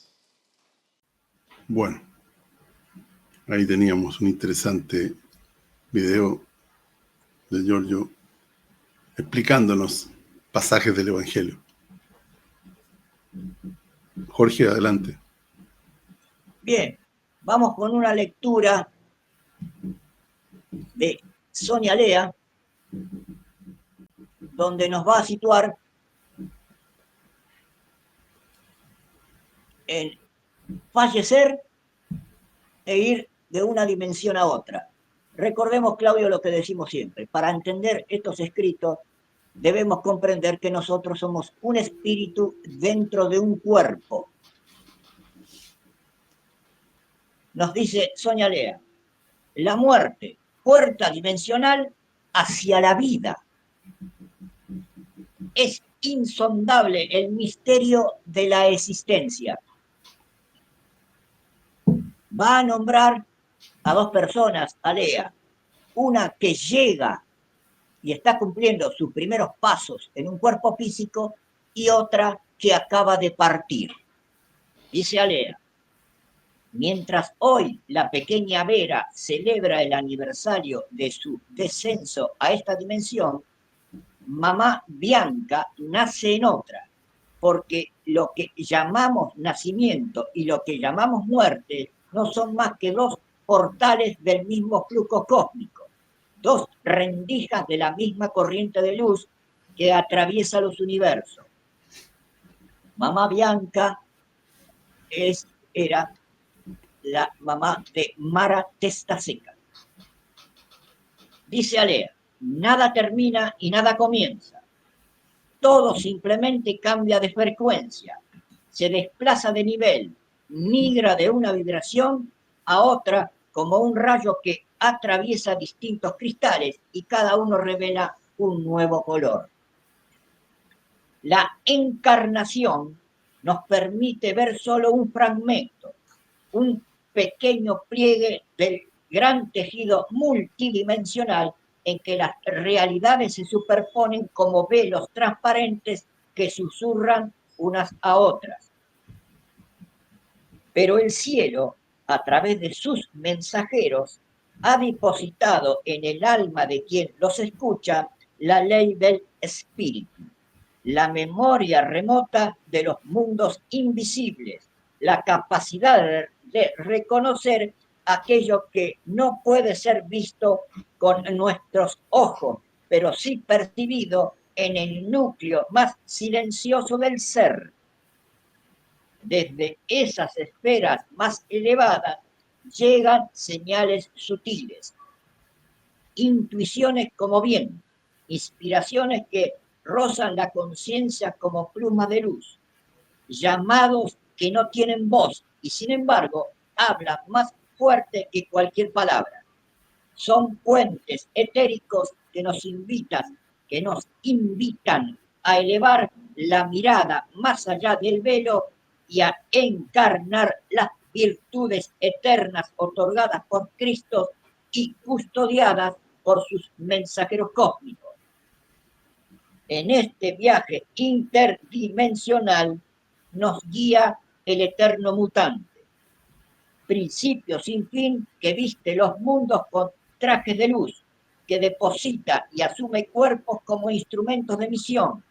S1: Bueno, ahí teníamos un interesante video de Giorgio explicándonos pasajes del Evangelio. Jorge, adelante.
S2: Bien, vamos con una lectura de Sonia Lea, donde nos va a situar en fallecer e ir de una dimensión a otra. Recordemos, Claudio, lo que decimos siempre: para entender estos escritos debemos comprender que nosotros somos un espíritu dentro de un cuerpo. Nos dice Sonia Lea: la muerte, puerta dimensional hacia la vida. Es insondable el misterio de la existencia. Va a nombrar a dos personas, a Lea, una que llega y está cumpliendo sus primeros pasos en un cuerpo físico y otra que acaba de partir. Dice a Lea: mientras hoy la pequeña Vera celebra el aniversario de su descenso a esta dimensión, mamá Bianca nace en otra, porque lo que llamamos nacimiento y lo que llamamos muerte no son más que dos portales del mismo flujo cósmico. dos rendijas de la misma corriente de luz que atraviesa los universos. Mamá Bianca era la mamá de Mara Testaseca. Dice Alea, nada termina y nada comienza. Todo simplemente cambia de frecuencia, se desplaza de nivel, migra de una vibración a otra como un rayo que atraviesa distintos cristales y cada uno revela un nuevo color. La encarnación nos permite ver solo un fragmento, un pequeño pliegue del gran tejido multidimensional en que las realidades se superponen como velos transparentes que susurran unas a otras. Pero el cielo, a través de sus mensajeros, ha depositado en el alma de quien los escucha la ley del espíritu, la memoria remota de los mundos invisibles, la capacidad de reconocer aquello que no puede ser visto con nuestros ojos, pero sí percibido en el núcleo más silencioso del ser. Desde esas esferas más elevadas llegan señales sutiles, intuiciones como viento, inspiraciones que rozan la conciencia como pluma de luz, llamados que no tienen voz y sin embargo hablan más fuerte que cualquier palabra. Son puentes etéricos que nos invitan a elevar la mirada más allá del velo y a encarnar las virtudes eternas otorgadas por Cristo y custodiadas por sus mensajeros cósmicos. En este viaje interdimensional nos guía el eterno mutante, principio sin fin que viste los mundos con trajes de luz, que deposita y asume cuerpos como instrumentos de misión,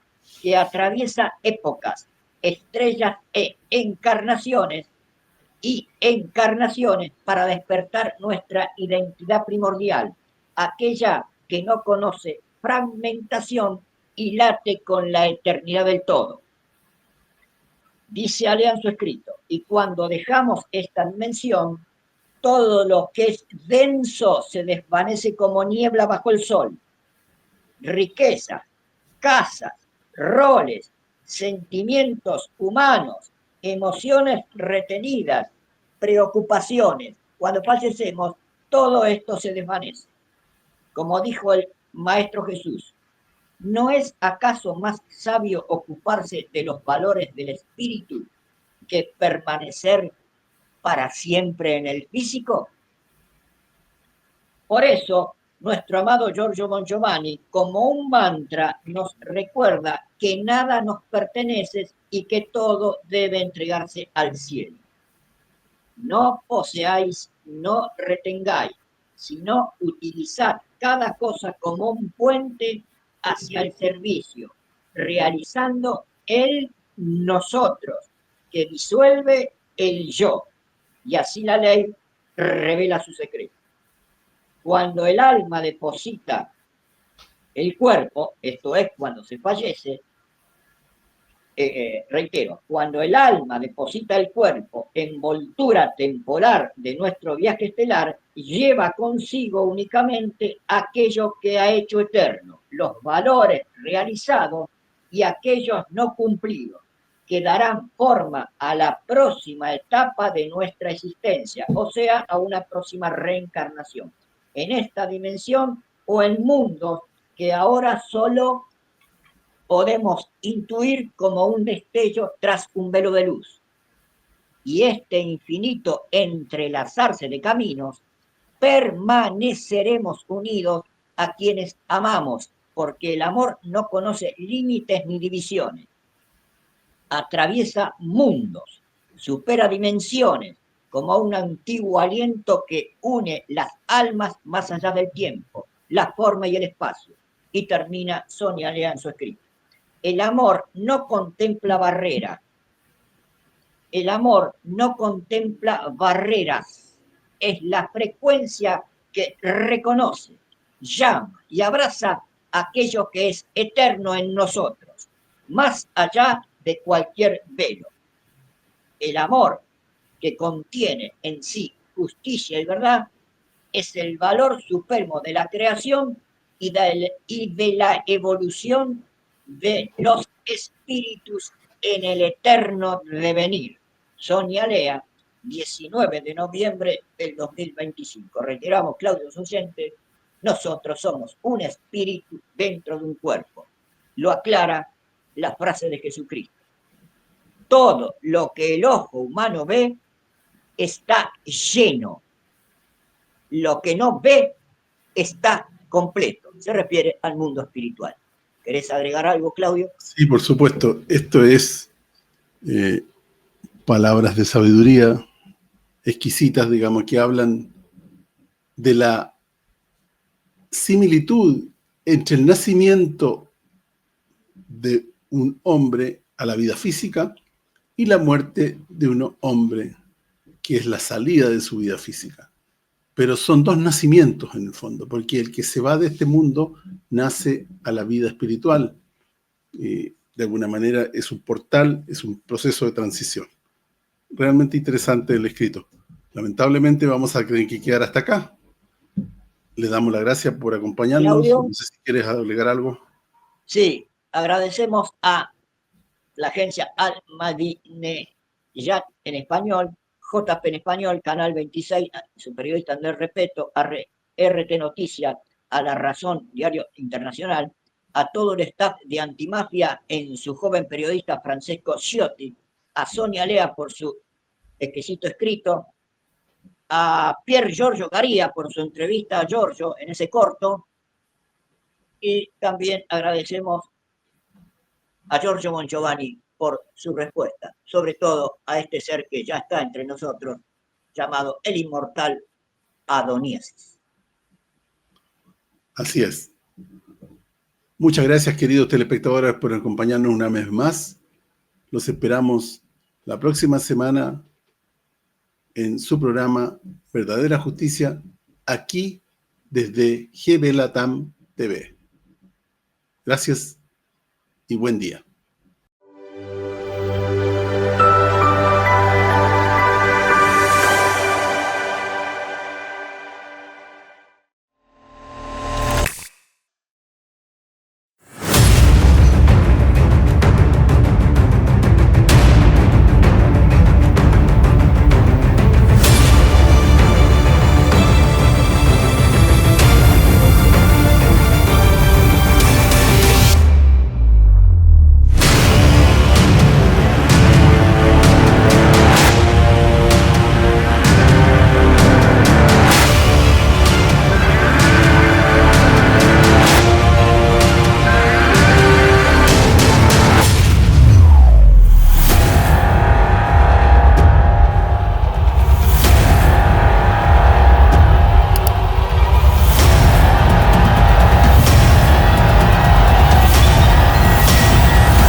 S2: que atraviesa épocas, estrellas e encarnaciones para despertar nuestra identidad primordial, aquella que no conoce fragmentación y late con la eternidad del todo. Dice Alea en su escrito, y cuando dejamos esta dimensión, todo lo que es denso se desvanece como niebla bajo el sol. Riquezas, casas, roles, sentimientos humanos, emociones retenidas, preocupaciones. Cuando fallecemos, todo esto se desvanece. Como dijo el Maestro Jesús, ¿no es acaso más sabio ocuparse de los valores del espíritu que permanecer para siempre en el físico? Por eso, nuestro amado Giorgio Mongioviani, como un mantra, nos recuerda que nada nos pertenece y que todo debe entregarse al cielo. No poseáis, no retengáis, sino utilizad cada cosa como un puente hacia el servicio, realizando el nosotros, que disuelve el yo. Y así la ley revela su secreto. Cuando el alma deposita el cuerpo, esto es cuando se fallece, reitero, cuando el alma deposita el cuerpo, envoltura temporal de nuestro viaje estelar, lleva consigo únicamente aquello que ha hecho eterno, los valores realizados y aquellos no cumplidos, que darán forma a la próxima etapa de nuestra existencia, o sea, a una próxima reencarnación, en esta dimensión o en mundos que ahora solo podemos intuir como un destello tras un velo de luz. Y este infinito entrelazarse de caminos, permaneceremos unidos a quienes amamos, porque el amor no conoce límites ni divisiones. Atraviesa mundos, supera dimensiones, como un antiguo aliento que une las almas más allá del tiempo, la forma y el espacio. Y termina Sonia Alea en su escrito. El amor no contempla barreras. El amor no contempla barreras. Es la frecuencia que reconoce, llama y abraza aquello que es eterno en nosotros, más allá de cualquier velo. El amor que contiene en sí justicia y verdad es el valor supremo de la creación y de la evolución de los espíritus en el eterno devenir. Sonia Lea, 19 de noviembre del 2025. Retiramos, Claudio Suciente. Nosotros somos un espíritu dentro de un cuerpo. Lo aclara la frase de Jesucristo. Todo lo que el ojo humano ve está lleno. Lo que no ve está completo. Se refiere al mundo espiritual. ¿Querés agregar algo, Claudio?
S1: Sí, por supuesto. Esto es palabras de sabiduría exquisitas, digamos, que hablan de la similitud entre el nacimiento de un hombre a la vida física y la muerte de un hombre, que es la salida de su vida física. Pero son dos nacimientos en el fondo, porque el que se va de este mundo nace a la vida espiritual. De alguna manera es un portal, es un proceso de transición. Realmente interesante el escrito. Lamentablemente vamos a tener que quedar hasta acá. Le damos las gracias por acompañarnos.
S2: Claudio,
S1: no sé si quieres agregar algo.
S2: Sí, agradecemos a la agencia Al-Madineyat en español, JP en español, Canal 26, su periodista Andrés Repeto, a RT Noticias, a La Razón, Diario Internacional, a todo el staff de Antimafia en su joven periodista Francesco Ciotti, a Sonia Lea por su exquisito escrito, a Pier Giorgio Garía por su entrevista a Giorgio en ese corto, y también agradecemos a Giorgio Mongiovanni por su respuesta, sobre todo a este ser que ya está entre nosotros, llamado el inmortal Adonías.
S1: Así es. Muchas gracias, queridos telespectadores, por acompañarnos una vez más. Los esperamos la próxima semana en su programa Verdadera Justicia, aquí desde GB Latam TV. Gracias y buen día.